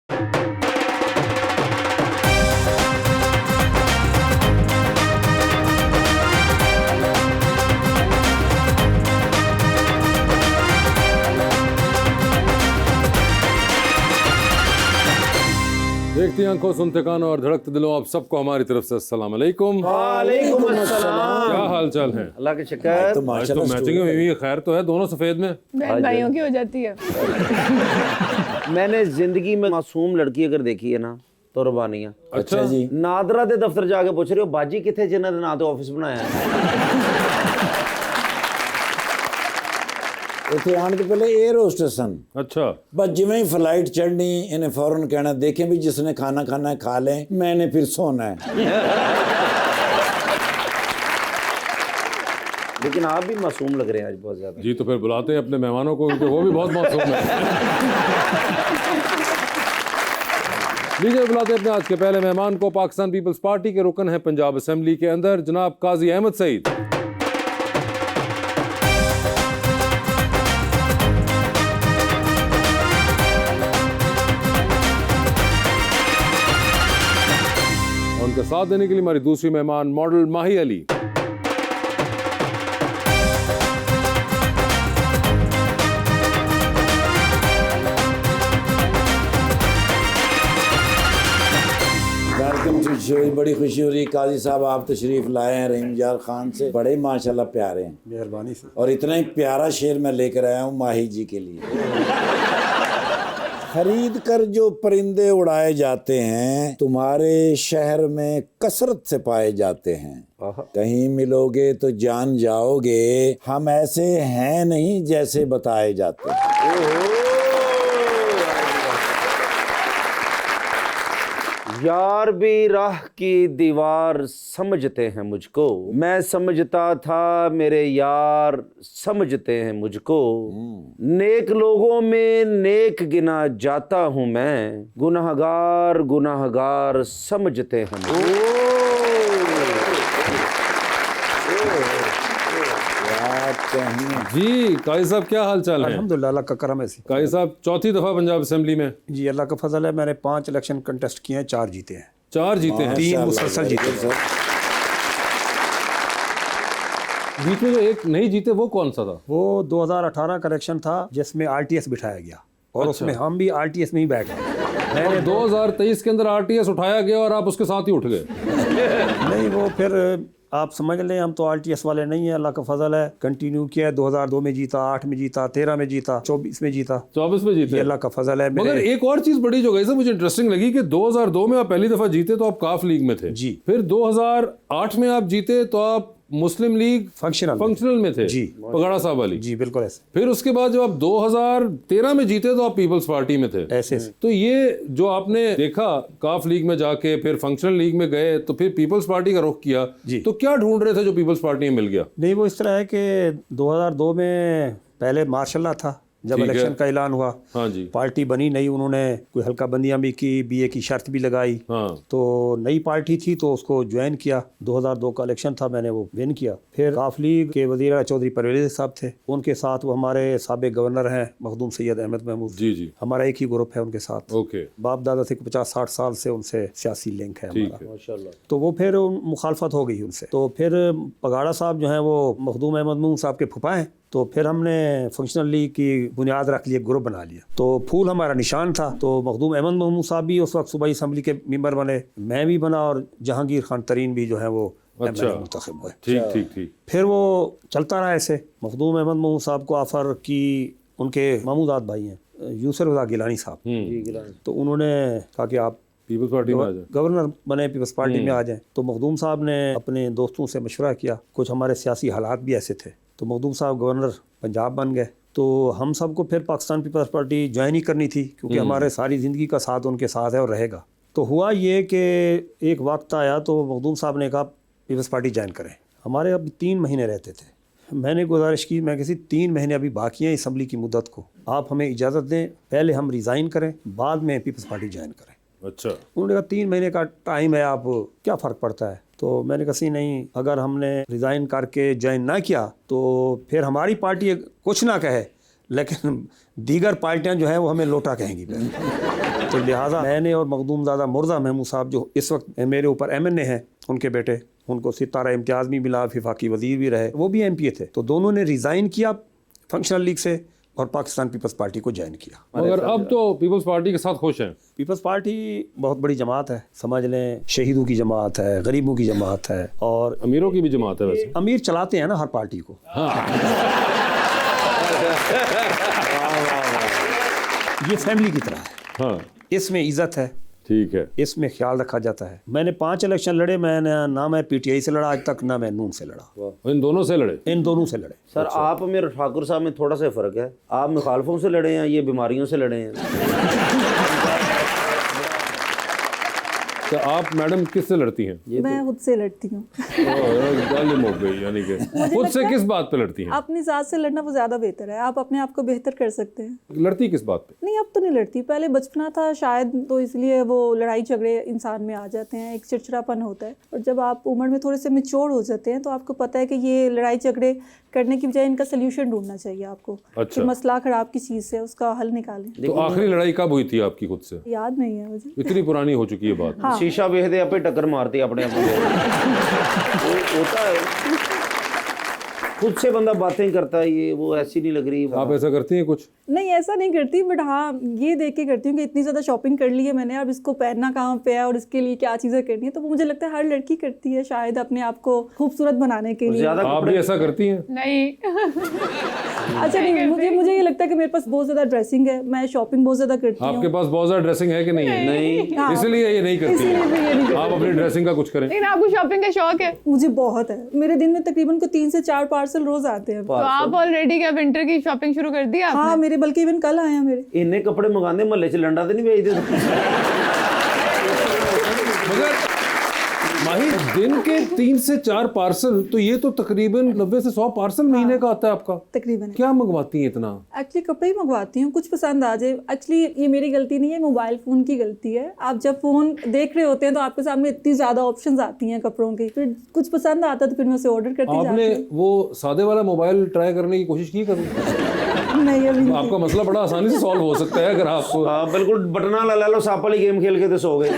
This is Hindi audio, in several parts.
देखती आंखों, सुनते कानों और धड़कते दिलों, आप सबको हमारी तरफ से अस्सलाम वालेकुम। वालेकुम अस्सलाम। क्या हाल चाल है? अल्लाह के शुक्र। आज तो मैचिंग हुई है, खैर तो है, दोनों सफेद में। बहन भाइयों की हो जाती है। मैंने जिंदगी में मासूम लड़की अगर देखी है ना तो रुबानिया। अच्छा जी। नादरा दे दफ्तर जाके पूछ रही हो बाजी किथे जिन्हों ने ना तो ऑफिस बनाया है। ਇੱਥੇ ਆਉਣ ਤੋਂ ਪਹਿਲੇ 에ਅਰ ਹੋਸਟਸ ਸਨ। अच्छा बस जिवें ही फ्लाइट चढ़नी इन्हें फौरन कहना देखें भी जिसने खाना खाना है खा लें, मैंने फिर सोना है। लेकिन आप भी मासूम लग रहे हैं आज बहुत ज्यादा। जी, तो फिर बुलाते हैं अपने मेहमानों को, उनके वो भी बहुत मासूम है। लीजिए बुलाते हैं अपने आज के पहले मेहमान को। पाकिस्तान पीपल्स पार्टी के रुकन है पंजाब असेंबली के अंदर, जनाब काजी अहमद सईद। उनके साथ देने के लिए हमारी दूसरी मेहमान model Mahi Ali. Welcome to show. बड़ी खुशी हो रही है काजी साहब आप तशरीफ लाए हैं रहीम यार खान से, बड़े माशाल्लाह प्यारे हैं। मेहरबानी से। और इतना ही प्यारा शेर मैं लेकर आया हूँ माही जी के लिए। खरीद कर जो परिंदे उड़ाए जाते हैं तुम्हारे शहर में कसरत से पाए जाते हैं। कहीं मिलोगे तो जान जाओगे हम ऐसे हैं नहीं जैसे बताए जाते हैं। यार भी राह की दीवार समझते हैं मुझको, मैं समझता था मेरे यार समझते हैं मुझको। नेक लोगों में नेक गिना जाता हूँ मैं, गुनाहगार गुनाहगार समझते हैं मुझको। जी काजी साहब, क्या हाल चाल है? अल्हम्दुलिल्लाह, अल्लाह का करम है। काजी साहब चौथी दफा पंजाब असेंबली में। जी अल्लाह का फजल है। मैंने 5 इलेक्शन कंटेस्ट किए हैं, 4 जीते हैं। 4 जीते हैं। 3 मुसलसल जीते हैं। बीच में जो एक नहीं जीते वो कौन सा था? वो 2018 का इलेक्शन था जिसमें आरटीएस बिठाया गया और उसमें हम भी आरटीएस में ही बैठ गए। और 2023 के अंदर आरटीएस उठाया गया और आप उसके साथ ही उठ गए। नहीं, वो फिर आप समझ लें हम तो आरटीएस वाले नहीं है। अल्लाह का फजल है, कंटिन्यू किया। 2002 में जीता, 8 में जीता, 13 में जीता, 24 में जीता, 24 में जीते। ये अल्लाह का फजल है। मगर एक और चीज बड़ी जो गई से मुझे इंटरेस्टिंग लगी कि 2002 में आप पहली दफा जीते तो आप काफ लीग में थे। जी। फिर 2008 में आप जीते तो आप मुस्लिम लीग फंक्शनल में थे। जी। पगड़ा साहब वाली। जी बिल्कुल ऐसे। फिर उसके बाद जब आप 2013 में जीते तो आप पीपल्स पार्टी में थे। ऐसे तो ये जो आपने देखा काफ लीग में जाके फिर फंक्शनल लीग में गए तो फिर पीपल्स पार्टी का रुख किया, तो क्या ढूंढ रहे थे जो पीपल्स पार्टी में मिल गया? नहीं, वो इस तरह है कि 2002 में पहले मार्शल था जब इलेक्शन का ऐलान हुआ। हाँ जी। पार्टी बनी नहीं, उन्होंने कोई हल्का बंदियां भी की, बीए की शर्त भी लगाई। हाँ। तो नई पार्टी थी तो उसको ज्वाइन किया। 2002 का इलेक्शन था, मैंने वो विन किया। फिर काफ लीग के वजीर आला चौधरी परवेज साहब थे, उनके साथ वो हमारे साबिक गवर्नर हैं मखदूम सैयद अहमद महमूद। जी जी। हमारा एक ही ग्रुप है उनके साथ। ओके। बाप दादा से 50-60 साल से उनसे सियासी लिंक है हमारा। माशाल्लाह। तो वो फिर मुखालफत हो गई उनसे। तो फिर पगाड़ा साहब जो हैं वो मखदूम अहमद महमूद साहब के फुफा हैं। तो फिर हमने फंक्शनल लीग की बुनियाद रख लिए, ग्रुप बना लिया। तो फूल हमारा निशान था। तो मखदूम अहमद महमूद साहब भी उस वक्त सूबाई असम्बली के मेंबर बने, मैं भी बना और जहांगीर खान तरीन भी जो है वो मुंतखब हुए। ठीक ठीक ठीक। फिर वो चलता रहा ऐसे। मखदूम अहमद महमूद साहब को ऑफर की, उनके महमूदात भाई हैं यूसुफ रज़ा गिलानी साहब, तो उन्होंने कहा कि आप पीपल्स पार्टी में आ जाए, गवर्नर बने, पीपल्स पार्टी में आ जाएं। तो मखदूम साहब ने अपने दोस्तों से मशवरा किया, कुछ हमारे सियासी हालात भी ऐसे थे, तो मखदूम साहब गवर्नर पंजाब बन गए। तो हम सबको फिर पाकिस्तान पीपल्स पार्टी ज्वाइन ही करनी थी क्योंकि हमारे सारी ज़िंदगी का साथ उनके साथ है और रहेगा। तो हुआ ये कि एक वक्त आया तो मखदूम साहब ने कहा पीपल्स पार्टी ज्वाइन करें। हमारे अब 3 महीने रहते थे। मैंने गुजारिश की, मैं किसी 3 महीने अभी बाकी हैं असम्बली की मुद्दत को, आप हमें इजाज़त दें, पहले हम रिज़ाइन करें, बाद में पीपल्स पार्टी ज्वाइन करें। अच्छा। उन्होंने कहा 3 महीने का टाइम है, आप क्या फ़र्क पड़ता है। तो मैंने कहा सी नहीं, अगर हमने रिज़ाइन करके ज्वाइन ना किया तो फिर हमारी पार्टी कुछ ना कहे लेकिन दीगर पार्टियां जो हैं वो हमें लोटा कहेंगी। तो लिहाजा मैंने और मखदूमज़ादा मुर्जा महमूद साहब जो इस वक्त मेरे ऊपर MNA हैं, उनके बेटे, उनको सितारा इम्तियाज़ भी मिला, वफाकी वज़ीर भी रहे, वो भी MPA थे, तो दोनों ने रिज़ाइन किया फंक्शनल लीग से और पाकिस्तान पीपल्स पार्टी को ज्वाइन किया। मगर अब तो पीपल्स पार्टी के साथ खुश हैं। पीपल्स पार्टी बहुत बड़ी जमात है, समझ लें शहीदों की जमात है, गरीबों की जमात है, और अमीरों की भी जमात है वैसे। अमीर चलाते हैं ना हर पार्टी को। ये फैमिली की तरह है, हाँ इसमें इज्जत है, ठीक है। इसमें ख्याल रखा जाता है। मैंने 5 इलेक्शन लड़े, मैंने ना मैं PTI से लड़ा आज तक, ना मैं नून से लड़ा, इन दोनों से लड़े? इन दोनों से लड़े। सर आप मेरे ठाकुर साहब में थोड़ा सा फर्क है, आप मुखालफों से लड़े हैं, ये बीमारियों से लड़े हैं। तो आप मैडम किससे लड़ती हैं? मैं खुद से लड़ती हूँ। गालिब हो गई, यानी कि खुद से किस बात पे लड़ती हैं? अपनी ज़ात से लड़ना वो ज़्यादा बेहतर है, आप अपने आप को बेहतर कर सकते हैं। लड़ती किस बात पे? नहीं, अब तो नहीं लड़ती, पहले बचपना था शायद, तो इसलिए वो लड़ाई झगड़े इंसान में आ जाते हैं, एक चिड़चिड़ापन होता है। और जब आप उम्र में थोड़े से मैच्योर हो जाते हैं तो आपको पता है कि ये लड़ाई झगड़े करने की बजाय इनका सोल्यूशन ढूंढना चाहिए आपको। अच्छा। कि मसला खराब की चीज़ से उसका हल निकालें। तो आखिरी लड़ाई कब हुई थी आपकी खुद से? याद नहीं है मुझे। इतनी पुरानी हो चुकी है बात। हाँ। शीशा वेखदे आपे टक्कर मारती अपने आप को। वो होता है, खुद से बंदा बातें करता है, ये वो ऐसी नहीं लग रही। आप ऐसा करती हैं कुछ? नहीं, ऐसा नहीं करती, बट हाँ ये देख के करती हूँ कि इतनी ज़्यादा शॉपिंग कर ली है मैंने, अब इसको पहनना कहाँ पे है और इसके लिए क्या चीज़ें करनी है, तो वो मुझे लगता है हर लड़की करती है शायद अपने आप को खूबसूरत बनाने के लिए। ज्यादा आप भी ऐसा करती हैं? नहीं। अच्छा नहीं, मुझे ये लगता है कि मेरे पास बहुत ज़्यादा ड्रेसिंग है, मैं शॉपिंग बहुत ज़्यादा करती हूँ। आपके पास बहुत ज्यादा ड्रेसिंग है कि नहीं है? नहीं, इसलिए ये नहीं करती इसलिए मैं ये नहीं हैं। आप अपनी ड्रेसिंग का कुछ करें। लेकिन आपको शॉपिंग का शौक है? मुझे बहुत है, मेरे दिन में तकरीबन को 3 से 4 पार्सल रोज आते हैं। तो आप ऑलरेडी क्या विंटर की शॉपिंग शुरू कर दी आपने? हाँ, मेरे बल्कि इवन कल आए हैं मेरे। इन्ने कपड़े मंगाने महल्ले च लंडा तो नहीं भेजते? मगर माही दिन के 3 से 4 पार्सल, तो ये तो तकरीबन 90 से 100 पार्सल महीने का आता है आपका। तकरीबन क्या मंगवाती हैं इतना? एक्चुअली कपड़े ही मंगवाती हूँ, कुछ पसंद आ जाए। एक्चुअली ये मेरी गलती नहीं है, मोबाइल फ़ोन की गलती है। आप जब फ़ोन देख रहे होते हैं तो आपके सामने इतनी ज़्यादा ऑप्शंस आती हैं कपड़ों की, फिर कुछ पसंद आता है तो फिर मैं उसे ऑर्डर करती जाती आपने हूँ। वो सादे वाला मोबाइल ट्राई करने की कोशिश की कभी? नहीं, अभी नहीं। आपका मसला बड़ा आसानी से सॉल्व हो सकता है अगर आप। हाँ बिल्कुल, बटना ला लो, सांप वाली गेम खेल के तो सो गए।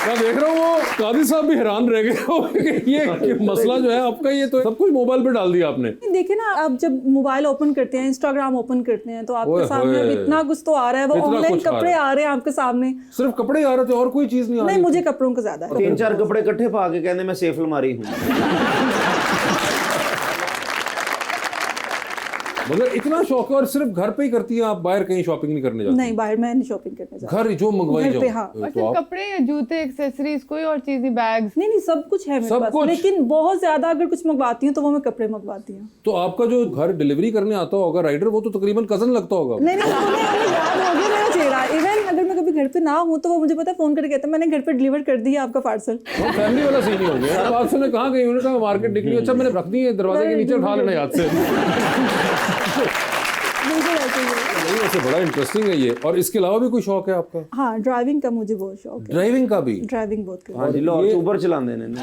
मैं देख रहा हूँ वो कादी साहब भी हैरान रह गए हो कि ये मसला जो है आपका, ये तो सब कुछ मोबाइल पे डाल दिया आपने। देखिए ना, आप जब मोबाइल ओपन करते हैं, इंस्टाग्राम ओपन करते हैं, तो ओए आपके सामने होए। इतना कुछ तो आ रहा है, वो इतना ऑनलाइन कुछ आ कपड़े रहा आ रहे हैं आपके सामने। सिर्फ कपड़े आ रहे थे और कोई चीज नहीं आ नहीं, रही? मुझे कपड़ों का ज्यादा है। 3-4 कपड़े इकट्ठे पा के कहने मैं सेफ अलमारी हूँ। मगर इतना शौक है, और सिर्फ घर पे ही करती है आप, बाहर कहीं शॉपिंग नहीं करने जाती? नहीं, बाहर मैं नहीं शॉपिंग करने जाती। घर जो मंगवाई घर जाओ। पे, हाँ। तो और सिर्फ आप कपड़े या जूते, एक्सेसरीज, कोई और चीज नहीं, बैग्स? नहीं नहीं, सब कुछ है मेरे सब पास, कुछ? लेकिन बहुत ज्यादा अगर कुछ मंगवाती हूँ तो वो मैं कपड़े मंगवाती हूँ। तो आपका जो घर डिलीवरी करने आता होगा राइडर, वो तो तकरीबन कजन लगता होगा। नहीं नहीं, उन्हें याद हो गया मेरा चेहरा। इवन अगर मैं कभी घर पे ना हूँ तो वो मुझे पता है, फोन करके कहते हैं मैंने घर पे डिलीवर कर दिया आपका पार्सल। और फैमिली वाला सीन ही हो गया। अब आपसे मैं कहाँ गई, उन्होंने कहा मार्केट निकली। अच्छा, मैंने रख दी है दरवाजे के नीचे, उठा लेना याद से। बिल्कुल ऐसे ही है। नहीं, वैसे बड़ा इंटरेस्टिंग है ये। और इसके अलावा भी कोई शौक है आपका? हाँ, ड्राइविंग का मुझे बहुत शौक है। ड्राइविंग का भी? ड्राइविंग बहुत करती हाँ जी, लाहौर ऊबर चलाते हैं।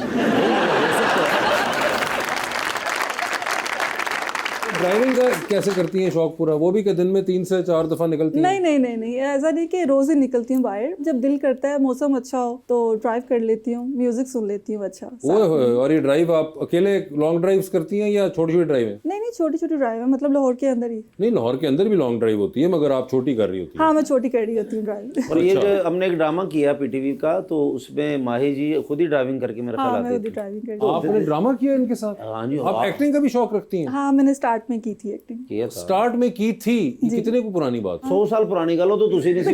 ड्राइविंग का कैसे करती हैं शौक पूरा? वो भी कि दिन में 3 से 4 दफा निकलती हैं? नहीं नहीं नहीं नहीं, ऐसा नहीं कि रोज ही निकलती हूँ बाहर। जब दिल करता है, मौसम अच्छा हो तो ड्राइव कर लेती हूँ, म्यूजिक सुन लेती हूँ। अच्छा, ओए होए। और ये ड्राइव आप अकेले लॉन्ग ड्राइव्स करती हैं या छोटी छोटी ड्राइव है? नहीं नहीं, छोटी छोटी ड्राइव है, मतलब लाहौर के अंदर ही। नहीं, लाहौर के अंदर भी लॉन्ग ड्राइव होती है, मगर आप छोटी कर रही होती है। हाँ, मैं छोटी कर रही होती हूँ ड्राइव। और ये जो हमने एक ड्रामा किया PTV का, तो उसमें माही जी खुद ही ड्राइविंग करके मेरा हाँ, ख्याल मैं आती खुद ही थी। ड्राइविंग कर रही हूँ। आपने ड्रामा किया इनके साथ? हाँ जी, आप एक्टिंग का भी शौक रखती हैं? हाँ, मैंने स्टार्ट में की थी एक्टिंग। किया था। स्टार्ट में की थी? ये कितने को पुरानी बात? 100 साल पुरानी गल हो तो तुसी नहीं सी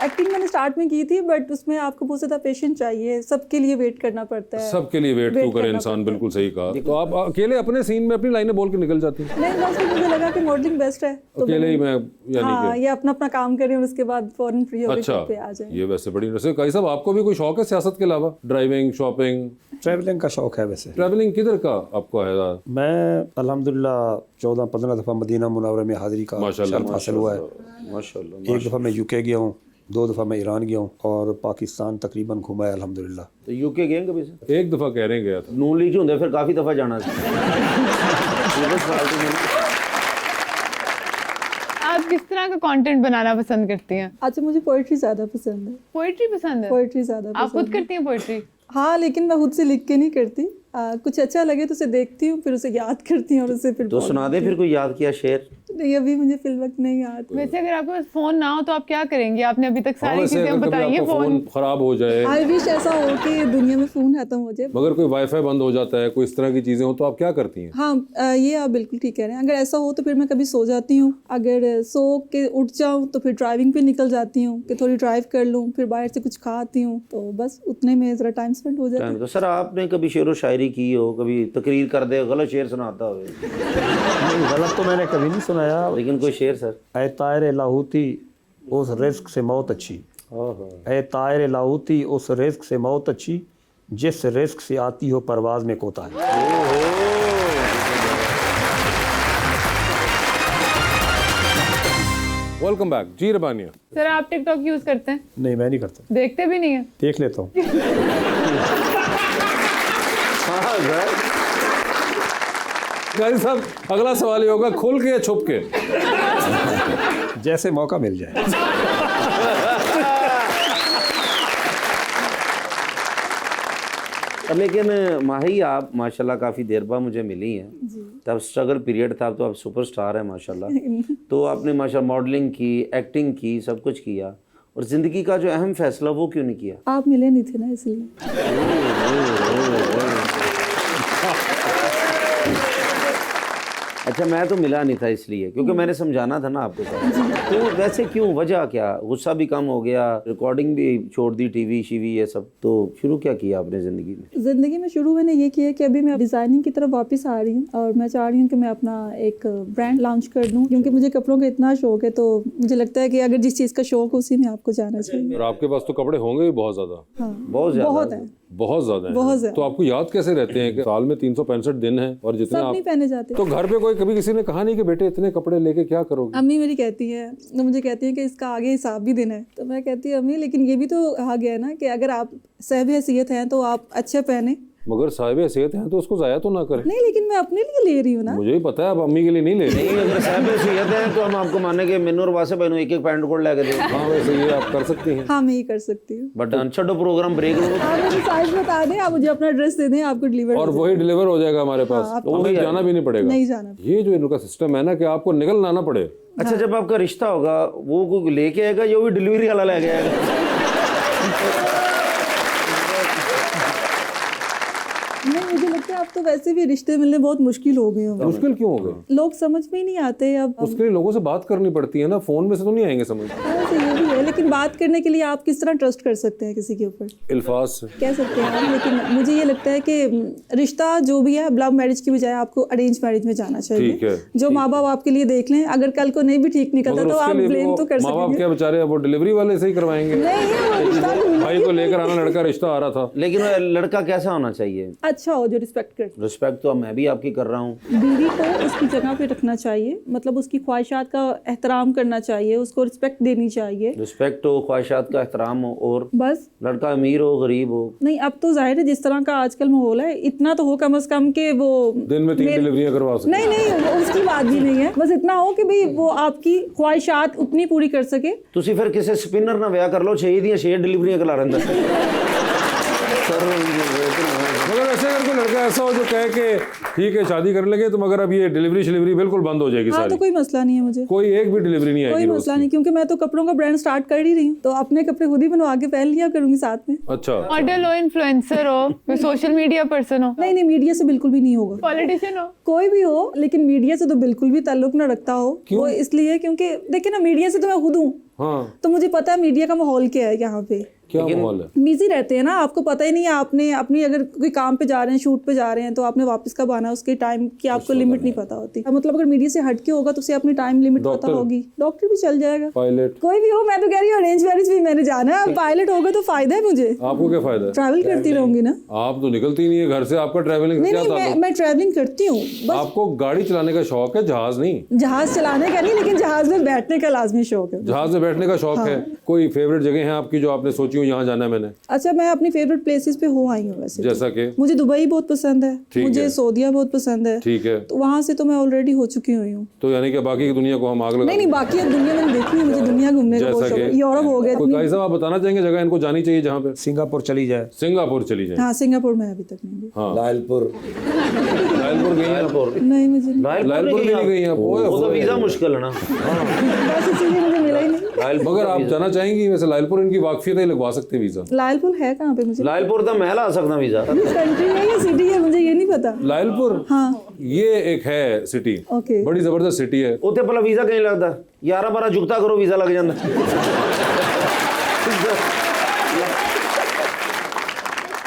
एक्टिंग मैंने स्टार्ट में की थी, बट उसमें आपको बहुत ज्यादा पेशेंस चाहिए, सबके लिए वेट करना पड़ता है। सबके लिए वेट तो करे इंसान, बिल्कुल सही कहा। तो आप अकेले अपने सीन में अपनी लाइनें बोल के निकल जाती हैं? नहीं, बस मुझे लगा कि मॉडलिंग बेस्ट है तो अकेले ही मैं, यानी हाँ, ये अपना अपना काम करें और उसके बाद फौरन फ्री होकर अच्छा, पे आ जाए। ये वैसे बड़ी इंटरेस्टिंग। कई साहब, आपको भी कोई शौक है सियासत के अलावा? ड्राइविंग, शॉपिंग, ट्रैवलिंग का शौक है वैसे। ट्रैवलिंग किधर का आपको है? मैं अल्हम्दुलिल्लाह 14-15 दफ़ा मदीना मुनव्वरा में हाज़िरी का माशाल्लाह, शर्फ हासिल हुआ है। माशाल्लाह। एक दफ़ा मैं UK गया हूँ, 2 दफ़ा मैं ईरान गया हूँ और पाकिस्तान तकरीबन घुमा है अल्हम्दुलिल्लाह। तो UK गए कभी से? एक दफा कह रहे हैं गया था। नून लीग होंगे फिर काफी दफा जाना सी। पीपल्स पार्टी में आप किस तरह का कंटेंट बनाना पसंद करती हैं? अच्छा, मुझे पोइट्री ज़्यादा पसंद है। पोइट्री पसंद है? पोइट्री ज़्यादा आप खुद पसंद है। करती हैं पोइट्री? हाँ, लेकिन मैं खुद से लिख के नहीं करती। कुछ अच्छा लगे तो उसे देखती हूँ, फिर उसे याद करती हूँ और उसे फिर तो सुना दे फिर कोई याद किया शेर। नहीं, अभी मुझे फिल वक्त नहीं याद। वैसे अगर आपके पास फोन ना हो तो आप क्या करेंगे? आपने अभी तक हाँ, सारी वैसे चीजें अगर कभी बताई हैं। आपका फोन फोन खराब हो जाए, आई विश ऐसा हो कि दुनिया में फ़ोन खत्म हो जाए। मगर कोई वाईफाई बंद हो जाता है, कोई इस तरह की चीजें हो, तो आप क्या करती हैं? हाँ, ये आप बिल्कुल ठीक कह रहे हैं। अगर ऐसा हो तो फिर मैं कभी सो जाती हूँ, अगर सो के उठ जाऊँ तो फिर ड्राइविंग पे निकल जाती हूँ कि थोड़ी ड्राइव कर लूँ, फिर बाहर से कुछ खा आती हूँ, तो बस उतने में ज़रा टाइम स्पेंड हो जाता है। तो सर आपने कभी शेर व शायरी की हो, कभी तकरीर कर दे, गलत शेर सुनाता हो, नहीं, गलत तो मैंने कभी नहीं सुनाया। लेकिन कोई शेर सर। ऐ तायर लाहौती उस रिस्क से मौत अच्छी, ऐ तायर लाहौती उस रिस्क से मौत अच्छी, जिस रिस्क से आती हो परवाज में कोताही। वेलकम बैक जी रबानिया। सर आप टिकटॉक यूज करते हैं? नहीं, मैं नहीं करता, देखते भी नहीं है? देख लेता हूँ। हाँ सर। गाजी साहब, अगला सवाल ये होगा, खुल के या छुप के? जैसे मौका मिल जाए। लेकिन माही आप माशाल्लाह काफ़ी देर बाद मुझे मिली हैं, तब स्ट्रगल पीरियड था, तो आप सुपरस्टार हैं माशाल्लाह। तो आपने माशा मॉडलिंग की, एक्टिंग की, सब कुछ किया, और ज़िंदगी का जो अहम फैसला वो क्यों नहीं किया? आप मिले नहीं थे ना, इसलिए। अच्छा, मैं तो मिला नहीं था इसलिए, क्योंकि मैंने समझाना था ना आपको साथ। तो वैसे क्यों, वजह क्या? गुस्सा भी कम हो गया, रिकॉर्डिंग भी छोड़ दी, टीवी शीवी ये सब, तो शुरू क्या किया आपने ज़िंदगी में? ज़िंदगी में शुरू मैंने ये किया कि अभी मैं डिज़ाइनिंग की तरफ वापस आ रही हूँ, और मैं चाह रही हूँ कि मैं अपना एक ब्रांड लॉन्च कर दूँ, क्योंकि मुझे कपड़ों का इतना शौक है। तो मुझे लगता है कि अगर जिस चीज़ का शौक हो उसी में आपको जाना चाहिए। और आपके पास तो कपड़े होंगे भी बहुत ज्यादा। हाँ, बहुत ज़्यादा। बहुत है, बहुत ज्यादा हैं। बहुत ज्यादा। तो आपको याद कैसे रहते हैं कि साल में 365 दिन है और जितने सब आप, नहीं पहने जाते। तो घर पे कोई कभी किसी ने कहा नहीं कि बेटे इतने कपड़े लेके क्या करोगे? अम्मी मेरी कहती है, तो मुझे कहती है कि इसका आगे हिसाब भी देना है। तो मैं कहती हूँ अम्मी, लेकिन ये भी तो कहा गया है ना कि अगर आप साहिब हैसियत हैं तो आप अच्छे पहने। मगर साहिब हैसियत हैं तो उसको ज़ाया तो ना करें। नहीं, लेकिन मैं अपने लिए ले रही हूँ ना। मुझे ही पता है, आप अम्मी के लिए नहीं ले रही। नहीं, अगर साहब हैसियत है तो हम आपको माने कि मैनू और वासे भाई एक एक पैंट कोट लेके दे। हाँ, वैसे ये आप कर सकती हैं। हाँ, मैं ये कर सकती हूँ। बट छो प्रोग्राम ब्रेक लो। आप मुझे साइज बता दें, आप मुझे अपना एड्रेस दे दें, आपको डिलीवर और वही डिलीवर हो जाएगा हमारे पास, हाँ, तो हमें जाना भी नहीं पड़ेगा। नहीं जाना। ये जो इनका सिस्टम है ना कि आपको निकलना ना पड़े। अच्छा, जब आपका रिश्ता होगा वो कोई लेके आएगा या वो डिलीवरी वाला लेके आएगा? नहीं, मुझे लगता है अब तो वैसे भी रिश्ते मिलने बहुत मुश्किल हो गए होंगे। मुश्किल क्यों हो गए? लोग समझ में ही नहीं आते अब। उसके लिए लोगों से बात करनी पड़ती है ना, फोन में से तो नहीं आएंगे समझ। वैसे ये भी है, लेकिन बात करने के लिए आप किस तरह ट्रस्ट कर सकते हैं किसी के ऊपर? अल्फाज से कह सकते हैं आप, लेकिन मुझे ये लगता है कि रिश्ता जो भी है लव मैरिज की बजाय आपको अरेंज मैरिज में जाना चाहिए। ठीक है, जो माँ बाप आपके लिए देख लें, अगर कल को नहीं भी ठीक निकलता तो आप ब्लेम तो कर माँ बाप सकेंगे। क्या बेचारे, वो डिलीवरी वाले से ही करवाएंगे। नहीं, वो रिश्ता ढूंढना भाई को लेकर आना, लड़का रिश्ता आ रहा था। लेकिन लड़का कैसा होना चाहिए? अच्छा हो, जो रिस्पेक्ट कर। रिस्पेक्ट तो मैं भी आपकी कर रहा हूँ। बीवी को उसकी जगह पे रखना चाहिए, मतलब उसकी ख्वाहिशात का एहतराम करना चाहिए, उसको रिस्पेक्ट देनी चाहिए। रिस्पेक्ट हो, ख्वाहिशात का एहतराम हो, और बस। लड़का अमीर हो गरीब हो। नहीं, अब तो जाहिर है जिस तरह का आजकल माहौल है, इतना तो हो कम से कम कि वो दिन में 3 डिलीवरियां करवा सकते। नहीं नहीं, वो उसकी बात भी नहीं है, बस इतना हो कि भाई वो आपकी ख्वाहिशात उतनी पूरी कर सके। ਤੁਸੀਂ ਫਿਰ ਕਿਸੇ ਸਪਿਨਰ ਨਾਲ ਵਿਆਹ ਕਰ ਲਓ, 6 ਦੀਆਂ 6 ਡਿਲੀਵਰੀਆਂ ਕਰਾ ਰਹਿੰਦਾ सर। मगर ऐसे अगर कोई लड़का ऐसा हो जो कहे कि ठीक है शादी करने लगे, तो मगर अब ये डिलीवरी शिलीवरी बिल्कुल बंद हो जाएगी हाँ, सारी, तो कोई मसला नहीं है मुझे, कोई एक भी डिलीवरी नहीं कोई आएगी रोज मसला की। नहीं, क्योंकि मैं तो कपड़ों का ब्रांड स्टार्ट कर ही रही हूँ, तो अपने कपड़े खुद ही बनवा के पहन लिया करूंगी साथ में। अच्छा, मॉडल हो, इन्फ्लुएंसर हो, कोई सोशल मीडिया पर्सन हो, नहीं नहीं, मीडिया से बिल्कुल भी नहीं होगा। पॉलिटिशियन हो, कोई भी हो, लेकिन मीडिया से तो बिल्कुल भी ताल्लुक ना रखता हो। वो इसलिए क्योंकि देखिए ना, मीडिया से तो मैं खुद हूँ, हाँ, तो मुझे पता है मीडिया का माहौल क्या है यहाँ पे। क्या माहौल है? बिजी रहते हैं ना, आपको पता ही नहीं है, आपने अपनी अगर कोई काम पे जा रहे हैं, शूट पे जा रहे हैं, तो आपने वापस कब आना, उसके टाइम की आपको लिमिट नहीं पता होती। मतलब अगर मीडिया से हटके होगा तो उसे अपनी टाइम लिमिट पता होगी। डॉक्टर भी चल जाएगा, पायलट, कोई भी हो। मैं तो कह रही हूँ अरेंज मैरिज भी मैंने जाना है, पायलट होगा तो फायदा है मुझे, आपको क्या फायदा है? ट्रैवल करती रहूंगी ना। आप तो निकलती नहीं है घर से, आपका ट्रैवलिंग नहीं क्या नहीं, ताल्लुक? मैं ट्रैवलिंग करती हूँ, बस आपको गाड़ी चलाने का शौक है, जहाज नहीं। जहाज चलाने का नहीं, लेकिन जहाज में बैठने का लाजमी शौक है। जहाज में बैठने का शौक है। कोई फेवरेट जगह है आपकी जो आपने सोची क्यों यहाँ जाना है मैंने? अच्छा, मैं अपनी फेवरेट प्लेसेस पे हो आई हूँ वैसे। जैसा कि मुझे दुबई बहुत पसंद है, मुझे सऊदीया बहुत पसंद है, ठीक है, तो वहाँ से तो मैं ऑलरेडी हो चुकी हुई हूँ। तो यानी कि बाकी की दुनिया को हम आग लगा नहीं, बाकी दुनिया मैंने देखी है, मुझे दुनिया घूमने का बहुत शौक है। यूरोप हो गया। कोई साहब आप बताना चाहेंगे जगह इनको जानी चाहिए जहाँ पे? सिंगापुर चली जाए। सिंगापुर चली जाए। हाँ, सिंगापुर में अभी तक नहीं गई। हाँ, लालपुर लालपुर गई हैं? नहीं, मुझे लालपुर भी नहीं गई हैं? वो तो वीजा मुश्किल है ना। बस इसीलिए मुझे मिला ही नहीं। मगर आप जाना चाहेंगी वैसे लालपुर? इनकी वाकफियत है, लगवा सकते हैं वीजा। लालपुर है कहाँ पे? मुझे लालपुर तो महल आ सकता वीजा। कंट्री है या सिटी है मुझे ये नहीं पता। लालपुर, हाँ, ये एक है सिटी, ओके। बड़ी जबरदस्त सिटी है। उत्ते भला वीजा कहीं लगता 11-12 जुगता करो वीजा लग जाता।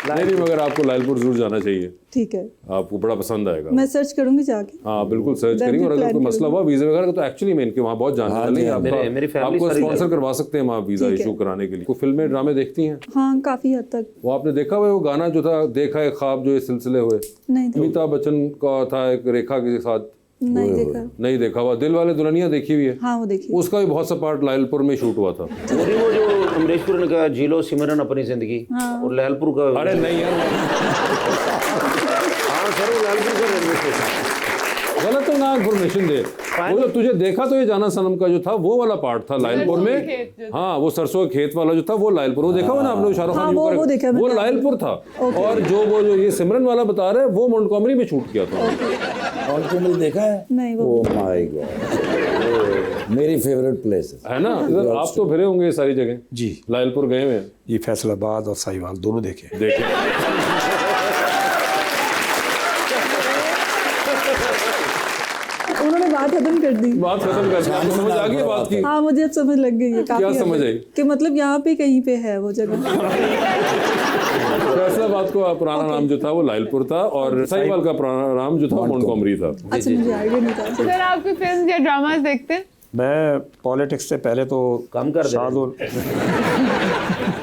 नहीं, मगर आपको लालपुर जरूर जाना चाहिए, ठीक है, आपको बड़ा पसंद आएगा। मैं सर्च करूंगी जाके। हाँ बिल्कुल सर्च करेंगे, और अगर कोई मसला हुआ वीजा वगैरह का तो एक्चुअली मैं इनके वहाँ बहुत जानने वाले हैं, मेरी फैमिली आपको सारी स्पॉन्सर करवा सकते हैं वहाँ वीजा इशू कराने के लिए। कोई फिल्में ड्रामे देखती हैं? हाँ, काफी हद तक। वो आपने देखा हुआ है वो गाना जो था, देखा है ख्वाब, जो ये सिलसिले हुए, नहीं अमिताभ बच्चन का था एक रेखा के साथ? नहीं देखा। नहीं देखा हुआ। दिल वाले दुल्हनिया देखी हुई है? हाँ, वो देखिए। उसका भी बहुत सा पार्ट लालपुर में शूट हुआ था। वो जो अमरीशपुर ने कहा जीलो सिमरन अपनी जिंदगी, और लालपुर का। अरे नहीं यार, हाँ सर, वो लालपुर का रेलवे स्टेशन। गलत तो ना इन्फॉर्मेशन दे। वो जो तुझे देखा तो ये जाना सनम का जो था वो वाला पार्ट था लालपुर में। हाँ, वो सरसों के खेत वाला जो था वो लालपुर, वो देखा हुआ ना आपने? शाहरुख खान वो देखा वो लालपुर था। और जो ये सिमरन वाला बता रहे हैं वो मोंटगोमरी में शूट किया था। और तुमने देखा है? नहीं, वो ओह माय गॉड, मेरी फेवरेट प्लेस है ना। इधर आप तो फिरे होंगे ये सारी जगह? जी, लालपुर गए हुए हैं? ये फैसलाबाद और साहिवाल दोनों देखे। देखे। उन्होंने बात खत्म कर दी। बात खत्म कर दी, आपको समझ आ गई बात की? हाँ, मुझे अब समझ लग गई है। क्या समझ आई? कि मतलब यहाँ पे कहीं पे है वो जगह। फैसलाबाद का पुराना नाम जो था वो लालपुर था, और साहिवाल का पुराना नाम जो था मोंटगोमरी था। अच्छा, मुझे आइडिया नहीं था। सर आप कोई फिल्म या ड्रामास देखते हैं? मैं पॉलिटिक्स से पहले तो कम कर दे। शादुल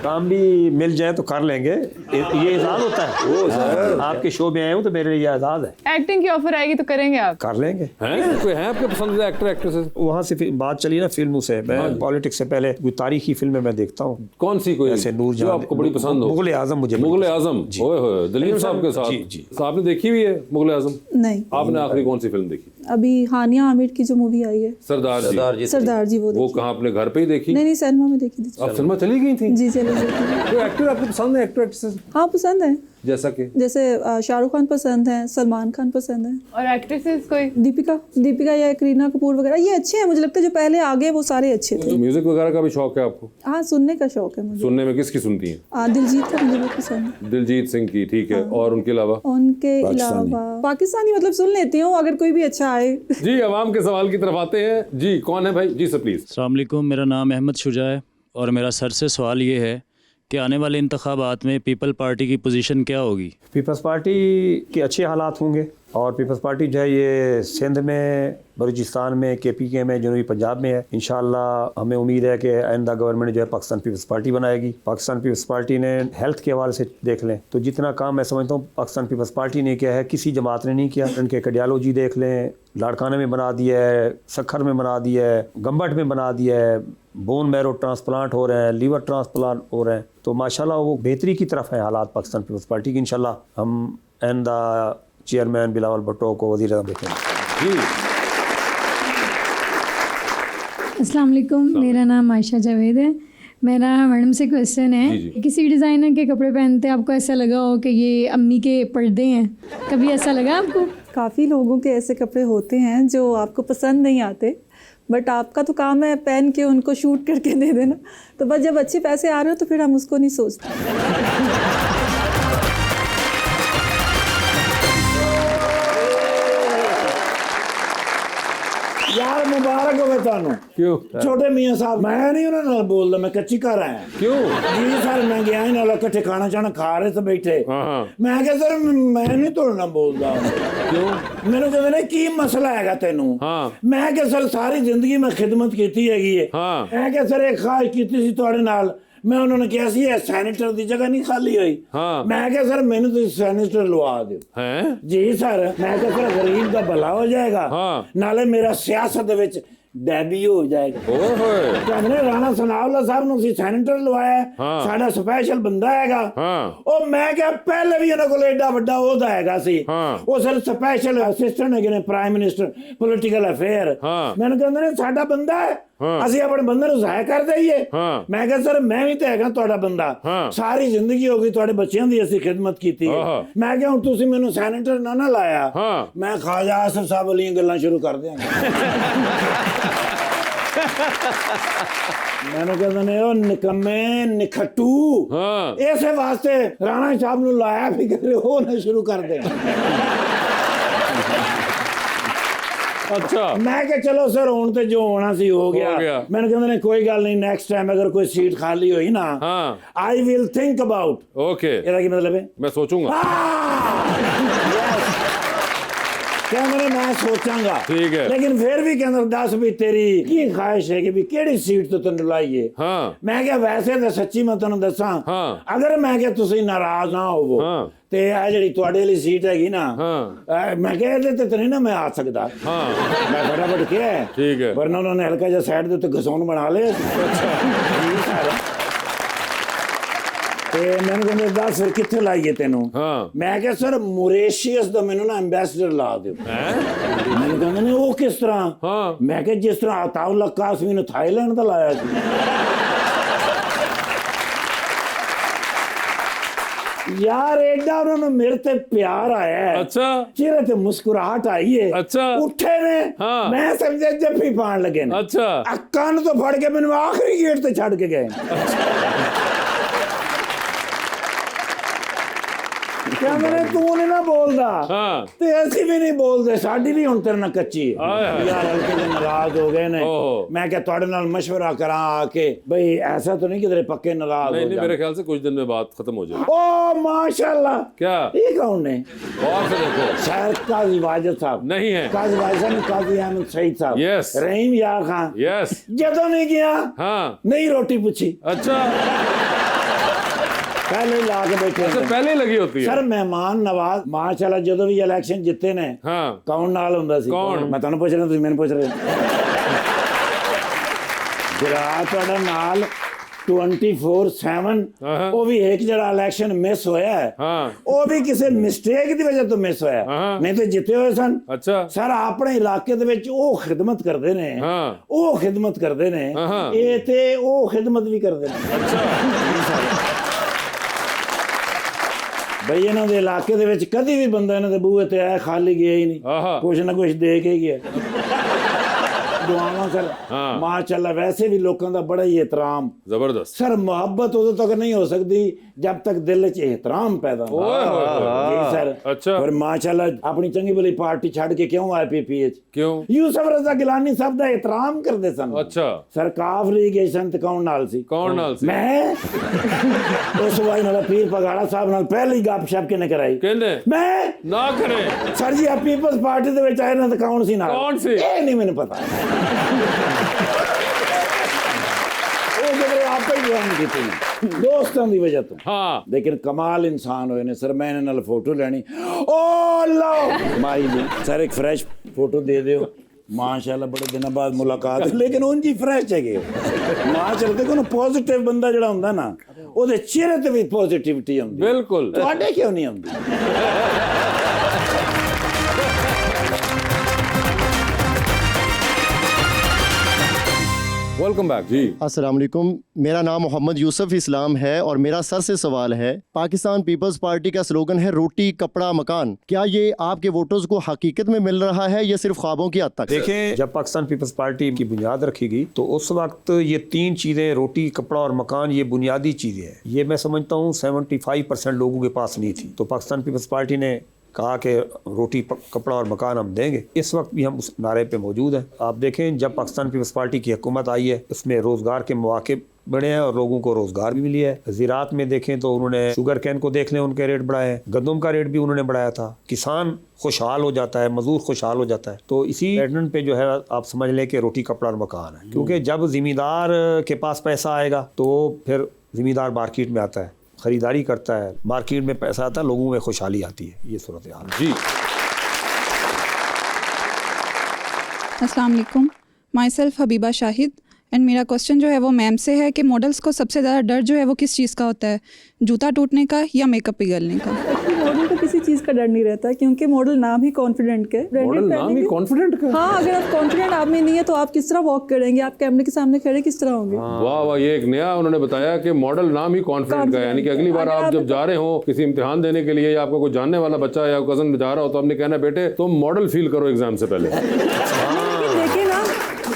काम भी मिल जाए तो कर लेंगे, ये एजाज होता है। वो सर आपके शो में आए हूँ तो मेरे लिए एजाज है। एक्टिंग की ऑफर आएगी तो करेंगे आप? कर लेंगे। हैं? कोई है आपके पसंदीदा एक्टर एक्ट्रेसेस? वहाँ से बात चली ना फिल्मों से, मैं पॉलिटिक्स से पहले कोई तारीखी फिल्में मैं देखता हूँ। कौन सी कोई ऐसे नूर जो जहां, आपको बड़ी पसंद हो? मुगल आजम मुझे मुगल आजम, ओए होए, दिलीप साहब के साथ। जी। तो आपने देखी हुई है मुगल आजम? नहीं, आपने आखिरी कौन सी फिल्म देखी? अभी हानिया आमिर की जो मूवी आई है सरदार जी। सरदार जी, वो वो कहाँ अपने घर पे ही देखी? नहीं, सिनेमा में देखी थी। आप सिनेमा चली गई थी? जी, चली गई थी। कोई एक्टर आपको पसंद है, एक्टर एक्ट्रेस? हाँ, पसंद है। जैसे शाहरुख खान पसंद है, सलमान खान पसंद है, और एक्ट्रेसेस कोई? दीपिका या करीना कपूर वगैरह, ये अच्छे हैं। मुझे लगता है जो पहले आगे वो सारे अच्छे थे। म्यूजिक वगैरह का भी शौक है आपको? हाँ, सुनने का शौक है मुझे। सुनने में किसकी सुनती हैं? दिलजीत का मुझे बहुत पसंद है। दिलजीत सिंह की, ठीक है। और उनके अलावा? उनके अलावा पाकिस्तानी मतलब सुन लेती हूँ अगर कोई भी अच्छा आए। जी, अवाम के सवाल की तरफ आते हैं। जी, कौन है भाई? जी सर प्लीज। अस्सलाम वालेकुम, मेरा नाम अहमद शुजा है, और मेरा सर से सवाल ये है कि आने वाले इंतखाबात में पीपल पार्टी की पोजीशन क्या होगी? पीपल्स पार्टी के अच्छे हालात होंगे, और पीपल्स पार्टी जो है ये सिंध में, बलूचिस्तान में, KPK में, जनूबी पंजाब में है। इंशाअल्लाह हमें उम्मीद है कि आइंदा गवर्नमेंट जो है पाकिस्तान पीपल्स पार्टी बनाएगी। पाकिस्तान पीपल्स पार्टी ने हेल्थ के हवाले से देख लें तो जितना काम मैं समझता हूँ पाकिस्तान पीपल्स पार्टी ने किया है, किसी जमात ने नहीं किया। उनके कार्डियोलॉजी देख लें, लाड़काने में बना दिया है, सखर में बना दिया है, गम्बट में बना दिया है, बोन मैरो ट्रांसप्लांट हो रहे हैं, लीवर ट्रांसप्लांट हो रहे हैं। तो माशाल्लाह वो बेहतरी की तरफ है हालात पाकिस्तान पीपल्स पार्टी की। इंशाल्लाह हम आइंदा चेयरमैन बिलावल भुट्टो को वज़ीर आज़म देखेंगे। जी, अस्सलाम वालेकुम, मेरा नाम आयशा जावेद है। मेरा मैडम से क्वेश्चन है, किसी डिज़ाइनर के कपड़े पहनते आपको ऐसा लगा हो कि ये अम्मी के पर्दे हैं, कभी ऐसा लगा आपको? काफ़ी लोगों के ऐसे कपड़े होते हैं जो आपको पसंद नहीं आते, बट आपका तो काम है पहन के उनको शूट करके दे देना। तो बस जब अच्छे पैसे आ रहे हो तो फिर हम उसको नहीं सोचते। यार मुबारक हो ਤੁਹਾਨੂੰ। क्यों? छोटे मियाँ साहब, मैं नहीं ਉਹਨਾਂ ਨਾਲ ਬੋਲਦਾ, ਮੈਂ ਕੱਚੀ ਘਰ ਆਇਆ। क्यों? ਜੀ ਸਰ, ਮੈਂ ਗਿਆ ਇਹਨਾਂ ਨਾਲ ਇਕੱਠੇ ਖਾਣਾ ਚਾਣਾ ਖਾ ਰਹੇ ਤੇ ਬੈਠੇ। हाँ। ਮੈਂ ਕਿਹਾ ਸਰ ਮੈਂ ਨਹੀਂ ਤੁਹਾਡੇ ਨਾਲ ਬੋਲਦਾ। क्यों? ਮੈਨੂੰ ਕਹਿੰਦੇ ਨੇ ਕੀ ਮਸਲਾ ਹੈਗਾ ਤੈਨੂੰ? ਹਾਂ। ਮੈਂ ਕਿਹਾ ਸਰ ਸਾਰੀ ਜ਼ਿੰਦਗੀ ਮੈਂ ਖਿਦਮਤ ਕੀਤੀ ਹੈਗੀ ਹੈ। ਹਾਂ। ਮੈਂ ਕਿਹਾ ਸਰ ਇੱਕ ਖਾਹਿਸ਼ ਕੀਤੀ ਸੀ ਤੁਹਾਡੇ ਨਾਲ। ਮੈਂ ਉਹਨਾਂ ਨੇ ਕਿਹਾ ਸੀ ਇਹ ਸੈਨੇਟਰ ਦੀ ਜਗ੍ਹਾ ਨਹੀਂ ਖਾਲੀ ਹੋਈ। ਹਾਂ। ਮੈਂ ਕਿਹਾ ਸਰ ਮੈਨੂੰ ਤੁਸੀਂ ਸੈਨੇਟਰ ਲਵਾ ਦਿਓ। हैं? ਜੀ ਸਰ, ਮੈਂ ਕਿਹਾ ਸਰ ਗਰੀਬ ਦਾ ਭਲਾ ਹੋ ਜਾਏਗਾ। ਹਾਂ। ਨਾਲੇ ਮੇਰਾ ਸਿਆਸਤ ਦੇ ਵਿੱਚ ਡੈਬੀ ਹੋ ਜਾਏਗਾ। ਓਏ ਹੋਏ ਕਹਿੰਦੇ ਰਾਣਾ ਸਨਾਉਲਾ ਸਾਹਿਬ ਨੂੰ ਅਸੀਂ ਸੈਨੇਟਰ ਲਵਾਇਆ, ਸਾਡਾ ਸਪੈਸ਼ਲ ਬੰਦਾ ਹੈਗਾ। ਉਹ ਮੈਂ ਕਿਹਾ ਪਹਿਲੇ ਵੀ ਇਹਨਾਂ ਕੋਲ ਐਡਾ ਵੱਡਾ ਉਹਦਾ ਹੈਗਾ ਸੀ, ਉਹ ਸਿਰ ਸਪੈਸ਼ਲ ਅਸਿਸਟੈਂਟ ਹੈਗੇ ਨੇ ਪ੍ਰਾਈਮ ਮਿਨਿਸਟਰ ਪੋਲੀਟੀਕਲ ਅਫੇਅਰ। ਮੈਨੂੰ ਕਹਿੰਦੇ ਨੇ ਸਾਡਾ ਬੰਦਾ ਹੈ, ਅਸੀਂ ਆਪਣੇ ਬੰਦੇ ਨੂੰ ਜ਼ਾਹਿਰ ਕਰ ਦਈਏ। ਮੈਂ ਕਿਹਾ ਸਰ ਮੈਂ ਵੀ ਤਾਂ ਹੈਗਾ ਤੁਹਾਡਾ ਬੰਦਾ, ਸਾਰੀ ਜ਼ਿੰਦਗੀ ਹੋ ਗਈ ਤੁਹਾਡੇ ਬੱਚਿਆਂ ਦੀ ਅਸੀਂ ਖਿਦਮਤ ਕੀਤੀ ਹੈ। ਮੈਂ ਕਿਹਾ ਹੁਣ ਤੁਸੀਂ ਮੈਨੂੰ ਸੈਨੇਟਰ ਨਾ ਲਾਇਆ, ਮੈਂ ਖਾਜਾ ਆਸਫ ਸਾਹਿਬ ਵਾਲੀਆਂ ਗੱਲਾਂ ਸ਼ੁਰੂ ਕਰ ਦਿਆਂਗਾ। ਮੈਨੂੰ ਕਹਿੰਦੇ ਨੇ ਉਹ ਨਿਕੰਮੇ ਨਿਖਟੂ, ਇਸੇ ਵਾਸਤੇ ਰਾਣਾ ਸਾਹਿਬ ਨੂੰ ਲਾਇਆ ਵੀ ਕਰੇ ਉਹ ਨਾ ਸ਼ੁਰੂ ਕਰ ਦੇ। ਅੱਛਾ ਮੈਂ ਕਿਹਾ ਚਲੋ ਸਰ ਹੁਣ ਤੇ ਜੋ ਹੋਣਾ ਸੀ ਹੋ ਗਿਆ। ਮੈਨੂੰ ਕਹਿੰਦੇ ਨੇ ਕੋਈ ਗੱਲ ਨਹੀਂ, ਨੈਕਸਟ ਟਾਈਮ ਅਗਰ ਕੋਈ ਸੀਟ ਖਾਲੀ ਹੋਈ ਨਾ I will think about. Okay ਇਹਦਾ ਕੀ ਮਤਲਬ ਹੈ? ਮੈਂ ਸੋਚੂੰਗਾ। ਕਹਿੰਦੇ ਨੇ ਮੈਂ ਸੋਚਾਂਗਾ, ਠੀਕ ਹੈ, ਲੇਕਿਨ ਫਿਰ ਵੀ ਕਹਿੰਦਾ ਦੱਸ ਵੀ ਤੇਰੀ ਕੀ ਖਾਹਿਸ਼ ਹੈ ਕਿ ਵੀ ਕਿਹੜੀ ਸੀਟ ਤੋਂ ਤੈਨੂੰ ਲਾਈਏ। ਮੈਂ ਕਿਹਾ ਵੈਸੇ ਤਾਂ ਸੱਚੀ ਮੈਂ ਤੁਹਾਨੂੰ ਦੱਸਾਂ, ਅਗਰ ਮੈਂ ਕਿਹਾ ਤੁਸੀਂ ਨਾਰਾਜ਼ ਨਾ ਹੋਵੋ ਤੇ ਇਹ ਜਿਹੜੀ ਤੁਹਾਡੇ ਵਾਲੀ ਸੀਟ ਹੈਗੀ ਨਾ, ਮੈਂ ਕਿਹਾ ਇਹਦੇ ਤੇ ਨਹੀਂ ਨਾ ਮੈਂ ਆ ਸਕਦਾ। ਮੈਂ ਫਟਾਫਟ ਕਿਹਾ ਠੀਕ ਹੈ, ਵਰਨਾ ਉਹਨਾਂ ਨੇ ਹਲਕਾ ਜਿਹਾ ਸਾਈਡ ਦੇ ਉੱਤੇ ਘਸੌਣ ਬਣਾ ਲਿਆ। ਤੇ ਮੈਨੂੰ ਕਹਿੰਦੇ ਦੱਸ ਫਿਰ ਕਿੱਥੇ ਲਾਈਏ ਤੈਨੂੰ। ਮੈਂ ਕਿਹਾ ਸਰ ਮੋਰੀਸ਼ੀਅਸ ਦਾ ਮੈਨੂੰ ਨਾ ਐਂਬੈਸਡਰ ਲਾ ਦਿਓ। ਮੈਨੂੰ ਕਹਿੰਦੇ ਨੇ ਉਹ ਕਿਸ ਤਰ੍ਹਾਂ? ਮੈਂ ਕਿਹਾ ਜਿਸ ਤਰ੍ਹਾਂ ਅਤਾਉਲਾ ਕਾਸਮੀ ਨੂੰ ਥਾਈਲੈਂਡ ਦਾ ਲਾਇਆ ਸੀ। यार एडा उन्होंने मेरे ते प्यार आया है। अच्छा चेहरे ते मुस्कुराहट आई है। अच्छा उठे ने मैं समझे जफ्फी पान लगे ने। अच्छा कान तो फड़ के मैंने आखिरी गेट ते छड़ के गए। क्या मैंने तू नहीं ना बोलदा ते ऐसी भी नहीं बोलदे, साडी भी हुण तेरे नाल कच्ची है। यार हल्के जे नाराज हो गए ने। मैं क्या तुहाडे नाल मशवरा करा आके भाई ऐसा तो नहीं कि तेरे पक्के नाराज हो नहीं, मेरे ख्याल से कुछ दिन में बात खत्म हो जाएगी। ओ माशाल्लाह। क्या ये कौन है? और से देखो शायद काजी वाजिद साहब नहीं है। काजी वाजिद साहब, काजी अहमद सईद साहब। यस। रहीम यार खान। यस। जदों नहीं गया नहीं रोटी पूछी। अच्छा पहले ही ला के बैठे। अच्छा पहले ही लगी होती है। सर मेहमान नवाज माशाल्लाह जदों भी इलेक्शन जिते ने कौन नाल हुंदा सी? कौन? मैं तुहानू पुछ रहा, तुसीं मैनू पुछ रहे। जरा तुहाडा नाल 24/7 वो भी एक जरा इलेक्शन मिस होया है, वो भी किसी मिस्टेक दी वजह तो मिस होया, नहीं तो जिते हुए सन। अच्छा सर अपने इलाके दे विच ओ खिदमत करदे ने, ओ खिदमत करदे ने, ए ते ओ खिदमत भी करदे ने। अच्छा भाई इन्हों के इलाके दे विच कदी भी बंदा इन्हों दे बूहे ते आया खाली गया ही नहीं, कुछ ना कुछ दे के गया। दुआवां सर माशाल्लाह वैसे भी लोगों का बड़ा ही एहतराम जबरदस्त। सर मोहब्बत उदों तक नहीं हो सकती जब तक दिल च एहतराम पैदा हो। सर अच्छा और माशाल्लाह अपनी चंगी भली पार्टी छड़ के क्यों आए पीपीए? क्यों? यूसुफ रजा गिलानी साहब का एहतराम करते सन। अच्छा सर काफ लीगेशन ते कौन नाल सी? कौन नाल सी? मैं उस वाई नाल पीर पगाड़ा साहब नाल पहली गपशप किने कराई? कहंदे मैं ना करे सर जी आप पीपल्स पार्टी दे विच आए ना ते कौन सी नाल? कौन सी? ए नहीं मैंने पता। दोस्तों की वजह तो लेकिन कमाल इंसान होए ने सर। मैं इन्हां नाल फोटो लैनी, ओ लो माई जी सर एक फ्रेश फोटो दे दियो। माशाल्लाह बड़े दिनों बाद मुलाकात, लेकिन उंज ही फ्रेश है माशाल्लाह। देखो ना पॉजिटिव बंदा जिहड़ा हुंदा ना ओदे चेहरे ते भी पॉजिटिविटी हुंदी। बिल्कुल तुहाडे क्यों नहीं हुंदी? वेलकम बैक जी। अस्सलाम वालेकुम, मेरा नाम मोहम्मद यूसुफ इस्लाम है और मेरा सर से सवाल है। पाकिस्तान पीपल्स पार्टी का स्लोगन है रोटी कपड़ा मकान, क्या ये आपके वोटर्स को हकीकत में मिल रहा है या सिर्फ ख्वाबों की हद तक? देखें जब पाकिस्तान पीपल्स पार्टी की बुनियाद रखी गई तो उस वक्त ये तीन चीज़ें रोटी कपड़ा और मकान ये बुनियादी चीज़ें हैं। ये मैं समझता हूँ 75% लोगों के पास नहीं थी। तो पाकिस्तान पीपल्स पार्टी ने कहा कि रोटी कपड़ा और मकान हम देंगे। इस वक्त भी हम उस नारे पे मौजूद हैं। आप देखें जब पाकिस्तान पीपल्स पार्टी की हुकूमत आई है इसमें रोज़गार के मौके बढ़े हैं और लोगों को रोज़गार भी मिली है। ज़राअत में देखें तो उन्होंने शुगर कैन को देख लें उनके रेट बढ़ाए हैं, गंदम का रेट भी उन्होंने बढ़ाया था। किसान खुशहाल हो जाता है, मजदूर खुशहाल हो जाता है। तो इसी पैटर्न पे जो है आप समझ लें कि रोटी कपड़ा और मकान है, क्योंकि जब ज़िम्मेदार के पास पैसा आएगा तो फिर ज़िम्मेदार मार्केट में आता है, खरीदारी करता है, मार्केट में पैसा आता है, लोगों में खुशहाली आती है। ये सूरत हाल जी। अस्सलाम वालेकुम, my self Habiba Shahid and मेरा क्वेश्चन जो है वो मैम से है कि मॉडल्स को सबसे ज़्यादा डर जो है वो किस चीज़ का होता है, जूता टूटने का या मेकअप पिघलने का? मॉडल को किसी चीज़ का डर नहीं रहता क्योंकि मॉडल नाम ही कॉन्फिडेंट का है। मॉडल नाम ही कॉन्फिडेंट का। हाँ, अगर आप कॉन्फिडेंट आप में नहीं है तो आप किस तरह वॉक करेंगे, आप कैमरे के सामने खड़े किस तरह होंगे? वाह वाह, ये एक नया उन्होंने बताया कि मॉडल नाम ही कॉन्फिडेंट का है, यानी कि अगली बार आप जब जा रहे हो किसी इम्तिहान देने के लिए या आपको कोई जानने वाला बच्चा या कजन जा रहा हो तो आपने कहना बेटे तुम मॉडल फील करो एग्जाम से पहले। देखिए ना,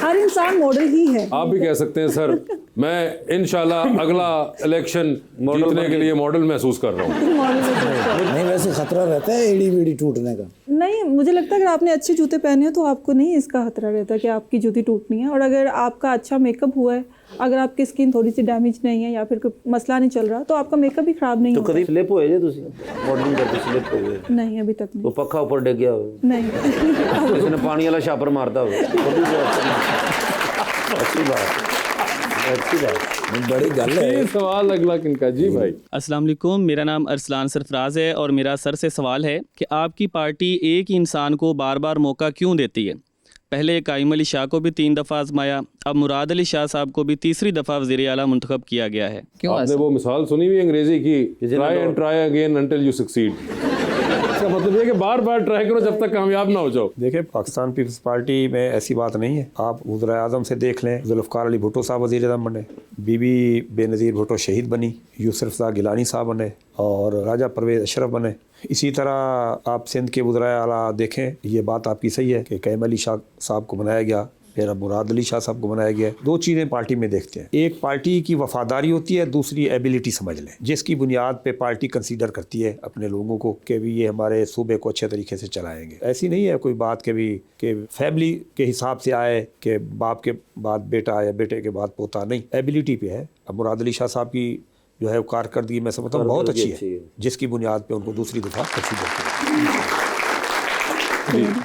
हर इंसान मॉडल ही है। आप भी कह सकते हैं सर मैं इंशाल्लाह अगला इलेक्शन जीतने के लिए मॉडल महसूस कर रहा हूँ। नहीं, वैसे खतरा रहता है एड़ी बीड़ी टूटने का? नहीं, मुझे लगता है अगर आपने अच्छे जूते पहने हो तो आपको नहीं इसका खतरा रहता कि आपकी जूती टूटनी है। और अगर आपका अच्छा मेकअप हुआ है, अगर आपकी स्किन थोड़ी सी डैमेज नहीं है या फिर कोई मसला नहीं चल रहा तो आपका मेकअप भी खराब नहीं तो होगा। कभी स्लिप होए जे तुसी मॉडलिंग करते स्लिप हो गए? नहीं, अभी तक वो पक्का ऊपर डिग गया हो? नहीं। इसने पानी वाला छापर मारता हो? अच्छी बात, अच्छी बात, बड़ी गल है। ये सवाल अगला किनका? जी भाई। अस्सलाम वालेकुम, मेरा नाम अरसलान सरफराज है और मेरा सर से सवाल है कि आपकी पार्टी एक ही इंसान को बार बार मौका क्यों देती है? पहले कायम अली शाह को भी 3 दफ़ा आजमाया, अब मुराद अली शाह साहब को भी तीसरी दफ़ा वज़ीर आला मुंतखब किया गया है, क्यों? आपने वो मिसाल सुनी हुई अंग्रेजी की, try and try again until you succeed. इसका मतलब ये कि बार बार ट्राई करो जब तक कामयाब ना हो जाओ। देखिए, पाकिस्तान पीपल्स पार्टी में ऐसी बात नहीं है। आप वज़ीर आज़म से देख लें, जुल्फ़िकार अली भुट्टो साहब वज़ीर आज़म बने, बीबी बेनज़ीर भुट्टो शहीद बनी, यूसुफ शाह गिलानी साहब बने और राजा परवेज़ अशरफ बने। इसी तरह आप सिंध के वज़ीर आला देखें, ये बात आपकी सही है कि कायम अली शाह साहब को बनाया गया, फिर अब मुराद अली शाह साहब को बनाया गया। 2 चीज़ें पार्टी में देखते हैं, एक पार्टी की वफादारी होती है, दूसरी एबिलिटी समझ लें, जिसकी बुनियाद पे पार्टी कंसीडर करती है अपने लोगों को कि भी ये हमारे सूबे को अच्छे तरीके से चलाएंगे। ऐसी नहीं है कोई बात कि फैमिली के हिसाब से आए कि बाप के बाद बेटा या बेटे के बाद पोता, नहीं, एबिलिटी पे है। अब मुराद अली शाह साहब की जो है कारकर्दगी मैं समझता हूँ बहुत अच्छी है, जिसकी बुनियाद पे उनको दूसरी दफ़ा कंसीडर किया।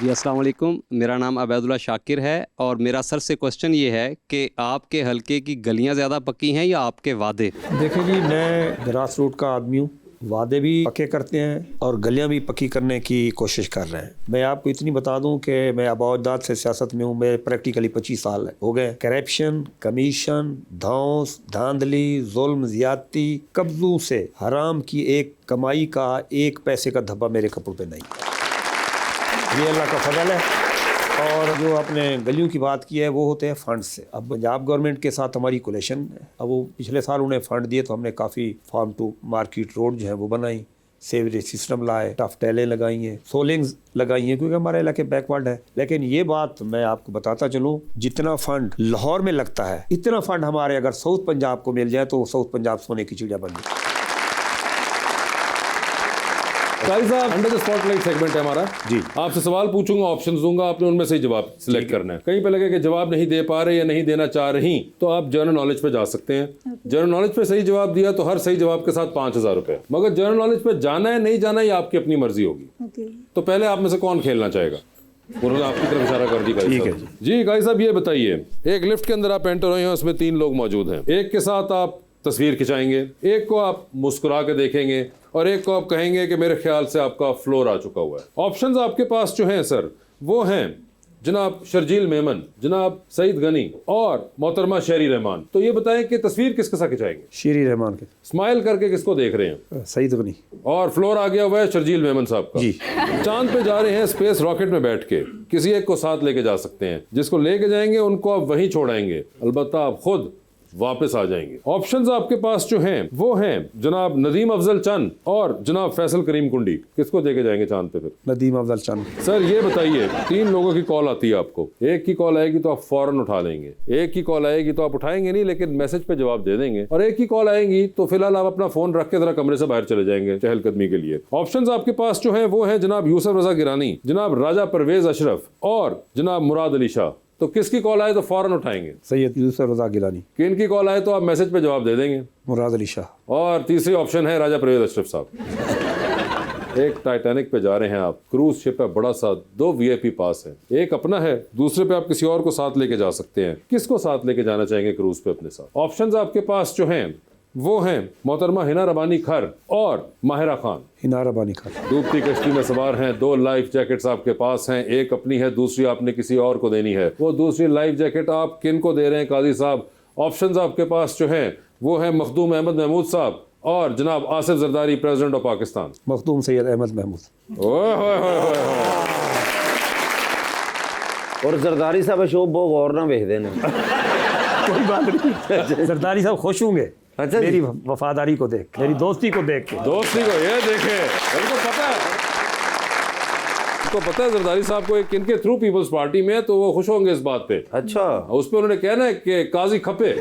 जी अस्सलाम वालेकुम, मेरा नाम अबैदुल्ला शाकिर है और मेरा सर से क्वेश्चन ये है कि आपके हलके की गलियां ज़्यादा पक्की हैं या आपके वादे? देखिए जी, मैं ग्रास रूट का आदमी हूँ, वादे भी पक्के करते हैं और गलियां भी पक्की करने की कोशिश कर रहे हैं। मैं आपको इतनी बता दूं कि मैं आबादात से सियासत में हूं, मैं प्रैक्टिकली 25 साल हो गए। करप्शन, कमीशन, धौंस, धांधली, जुल्म, ज़्यादती, कब्ज़ों से हराम की एक कमाई का 1 पैसे का धब्बा मेरे कपड़ों पे नहीं। ये अल्लाह का फजल है। और जो आपने गलियों की बात की है वो होते हैं फंड से। अब पंजाब गवर्नमेंट के साथ हमारी कोलेशन है, अब वो पिछले साल उन्हें फ़ंड दिए तो हमने काफ़ी फार्म टू मार्केट रोड जो है वो बनाई, सेवरेज सिस्टम लाए, टफ टैलें लगाई हैं, सोलिंग्स लगाई हैं, क्योंकि हमारा इलाके बैकवर्ड है। लेकिन ये बात मैं आपको बताता चलूँ, जितना फ़ंड लाहौर में लगता है इतना फ़ंड हमारे अगर साउथ पंजाब को मिल जाए तो साउथ पंजाब सोने की चिड़िया बन जाए। काजी साहब, अंडर द स्पॉटलाइट सेगमेंट है हमारा जी। आपसे सवाल पूछूंगा, ऑप्शंस दूंगा, आपने उनमें से ही जवाब सिलेक्ट करना है। कहीं पे लगे कि जवाब नहीं दे पा रहे या नहीं देना चाह रही तो आप जनरल नॉलेज पे जा सकते हैं। जनरल नॉलेज पे सही जवाब दिया तो हर सही जवाब के साथ 5000 रुपए, मगर जनरल नॉलेज पे जाना है नहीं जाना ये आपकी अपनी मर्जी होगी। तो पहले आप में से कौन खेलना चाहेगा? उन्होंने आपकी तरफ इशारा कर दी। ठीक है जी। काजी साहब ये बताइए, एक लिफ्ट के अंदर आप एंटर हुए हैं, उसमें 3 लोग मौजूद हैं। एक के साथ आप तस्वीर खिंचाएंगे, एक को आप मुस्कुरा के देखेंगे और एक को आप कहेंगे कि मेरे ख्याल से आपका फ्लोर आ चुका हुआ है। ऑप्शंस आपके पास जो हैं सर वो हैं जनाब शर्जील मेमन, जनाब सईद गनी और मोहतरमा शेरी रहमान। तो ये बताएं कि तस्वीर किसके साथ खिंचाएंगे? शेरी रहमान के। स्माइल करके किसको देख रहे हैं? सईद गनी। और फ्लोर आ गया हुआ है शर्जील मेमन साहब का जी। चांद पे जा रहे हैं स्पेस रॉकेट में बैठ के, किसी एक को साथ लेके जा सकते हैं। जिसको लेके जाएंगे उनको आप वहीं छोड़ाएंगे, अलबत्ता आप खुद वापस आ जाएंगे। ऑप्शंस आपके पास जो हैं वो हैं जनाब नदीम अफजल चंद और जनाब फैसल करीम कुंडी। किसको देके जाएंगे चांद पे फिर? नदीम अफजल चंद। सर ये बताइए, 3 लोगों की कॉल आती है आपको, एक की कॉल आएगी तो आप फौरन उठा लेंगे, एक की कॉल आएगी तो आप उठाएंगे नहीं लेकिन मैसेज पे जवाब दे देंगे, और एक की कॉल आएगी तो फिलहाल आप अपना फोन रख के जरा कमरे से बाहर चले जाएंगे चहलकदमी के लिए। ऑप्शंस आपके पास जो है वो है जनाब यूसुफ रजा गिलानी, जनाब राजा परवेज अशरफ और जनाब मुराद अली शाह। तो किसकी कॉल आए तो फौरन उठाएंगे? सैयद यूसुफ रजा गिलानी। किन की कॉल आए तो आप मैसेज पे जवाब दे देंगे? मुराद अली शाह। और तीसरी ऑप्शन है राजा परवेज अशरफ साहब। एक टाइटैनिक पे जा रहे हैं आप, क्रूज शिप है, बड़ा सा, 2 VIP पास है, एक अपना है, दूसरे पे आप किसी और को साथ लेके जा सकते हैं। किसको साथ लेके जाना चाहेंगे क्रूज पे अपने साथ? ऑप्शंस आपके पास जो हैं वो हैं मोहतरमा हिना रबानी खर और माहिरा खान। हिना रबानी खान। डूबती कश्ती में सवार हैं, 2 लाइफ जैकेट्स आपके पास हैं, एक अपनी है, दूसरी आपने किसी और को देनी है। वो दूसरी लाइफ जैकेट आप किन को दे रहे हैं काजी साहब? ऑप्शंस आपके पास जो हैं वो है मखदूम अहमद महमूद साहब और जनाब आसिफ जरदारी, प्रेसिडेंट ऑफ पाकिस्तान। मखदूम सैयद अहमद महमूद। ओए होए होए होए होए। और जरदारी साहब शो बहुत गौर ना वेखते हैं। कोई बात नहीं, जरदारी साहब खुश होंगे अच्छा मेरी वफादारी को देख, मेरी दोस्ती को देख के। दोस्ती को ये देखे, उनको पता है, उनको पता है जरदारी साहब को एक इनके थ्रू पीपल्स पार्टी में, तो वो खुश होंगे इस बात पे। अच्छा, उस पे उन्होंने कहना है कि काजी खपे।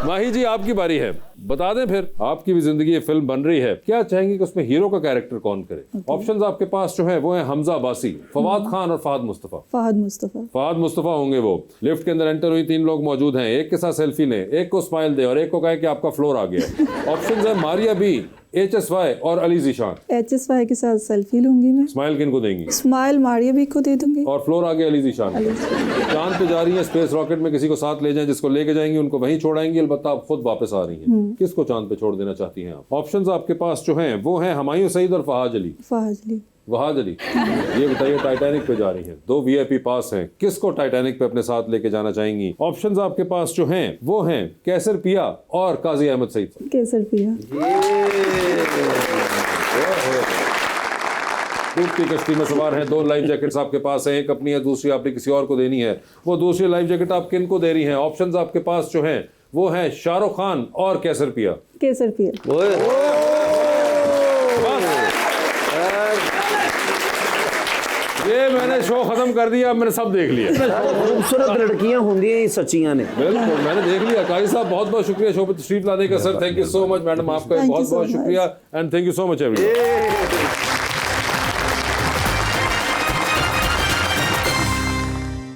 माही जी आपकी बारी है, बता दें फिर, आपकी भी जिंदगी ये फिल्म बन रही है, क्या चाहेंगे कि उसमें हीरो का कैरेक्टर कौन करे? ऑप्शंस आपके पास जो है वो है हमजा अब्बासी, फवाद खान और फहद मुस्तफा। फहद मुस्तफा। फहद मुस्तफा होंगे वो। लिफ्ट के अंदर एंटर हुई, 3 लोग मौजूद हैं, एक के साथ सेल्फी लें, एक को स्माइल दे और एक को कहे कि आपका फ्लोर आ गया। ऑप्शंस है मारिया बी, HSY और अली जीशान। HSY के साथ सेल्फी लूंगी मैं। स्माइल किन को देंगी? स्माइल मारिया बी को दे दूंगी। और फ्लोर आगे अली जीशान। चांद पे जा रही है, स्पेस रॉकेट में किसी को साथ ले जाएं, जिसको लेके जाएंगी उनको वहीं छोड़ाएंगी, अलबत्ता आप खुद वापस आ रही हैं। किसको चांद पे छोड़ देना चाहती हैं आप? ऑप्शंस आपके पास जो हैं वो हैं हुमायूं सईद और फहाद अली। फहद अली। वहाद अली, ये बताइए टाइटैनिक पे जा रही हैं, 2 VIP पास हैं, किसको टाइटैनिक पे अपने साथ लेके जाना चाहेंगी? ऑप्शंस आपके पास जो हैं वो हैं कैसर पिया और काजी अहमद सईद। केसर पिया। डूबती कश्ती में सवार हैं, 2 लाइफ जैकेट्स आपके पास हैं, एक अपनी है, दूसरी आपने किसी और को देनी है। वो दूसरी लाइफ जैकेट आप किन को दे रही हैं? ऑप्शंस आपके पास जो हैं वो हैं शाहरुख खान और कैसर पिया। केसर पिया। ये मैंने शो खत्म कर दिया, अब मैंने सब देख लिया। खूबसूरत लड़कियां होंगी सच्चियां ने। बिल्कुल मैंने देख लिया। काजी साहब बहुत बहुत शुक्रिया शो पर तशरीफ लाने का। Sir thank you so much. Madam आपका बहुत बहुत शुक्रिया and thank you so much everyone.